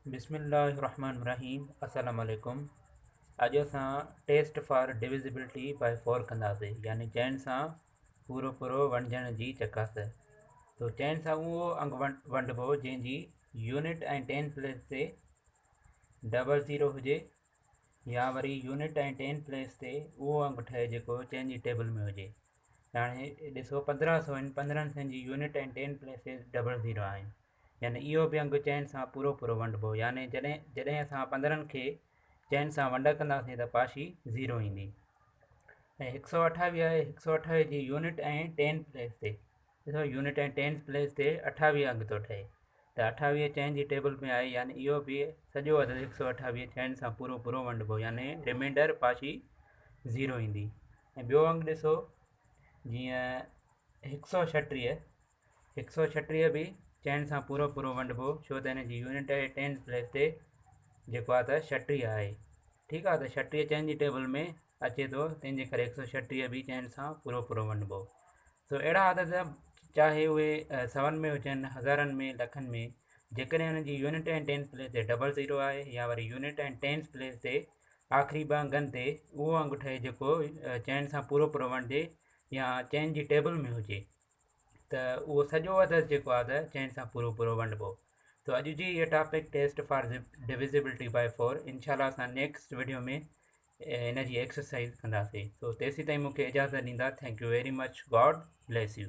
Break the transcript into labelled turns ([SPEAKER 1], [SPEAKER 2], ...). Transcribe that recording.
[SPEAKER 1] बिस्मिल्लाहिर्रहमानिर्रहीम अस्सलाम वालेकुम। अॼु असां टेस्ट फॉर डिविजिबिलिटी बाय 4 कंदासीं, यानी चइण सां पूरो पूरो वंडजण जी चकास। तो चइण सां उहो अंग वंडिबो जंहिंजी यूनिट ऐं टेन प्लेस ते डबल ज़ीरो हुजे, या वरी यूनिट ऐं टेन प्लेस ते उहो अंग ठहे जेको चइनि जी टेबल में हुजे। हाणे ॾिसो 1500 आहिनि, 1500 जी यूनिट ऐं टेन प्लेसिस डबल ज़ीरो आहिनि, यानी इहो बि अंग चइनि सां पूरो पूरो वंडिबो। यानी जॾहिं असां 15 खे चइनि सां वंड कंदासीं त पाशी ज़ीरो ईंदी। ऐं 128 आहे, 128 जी यूनिट ऐं टेन प्लेस ते ॾिसो, यूनिट ऐं टेन प्लेस ते 28 अंग थो ठहे, त 28 चइनि जी टेबल में आहे, यानी इहो बि सॼो अदद 128 चइनि सां पूरो पूरो वंडिबो, यानी रिमाइंडर पाशी ज़ीरो ईंदी। ऐं ॿियो अंग ॾिसो, जीअं 136 बि चइनि सां पूरो पूरो वंडिबो, छो त हिन जी यूनिट ऐं टेन प्लेस ते जेको आहे त 36 आहे। ठीकु आहे, त 36 चइनि जी टेबल में अचे थो, तंहिंजे करे 136 बि चइनि सां पूरो पूरो वंडिबो। सो अहिड़ा आदत, चाहे उहे सवन में हुजनि, हज़ारनि में, लखनि में, जेकॾहिं हुन जी यूनिट ऐं टेन प्लेस ते डबल ज़ीरो आहे, या वरी यूनिट ऐं टेन प्लेस ते आख़िरी ॿ अंगनि ते उहो अंग ठहे जेको चइनि सां पूरो पूरो वंडिजे, या चइनि जी टेबल में हुजे, त उहो सॼो अदद जेको आहे त चइनि सां पूरो पूरो वंडिबो। तो अॼु जी इहा topic test for divisibility by 4, इनशाला असां नेक्स्ट वीडियो में इन जी एक्सरसाइज कंदासीं। तो तेसीं ताईं मूंखे इजाज़त ॾींदा। Thank U very much. God bless U.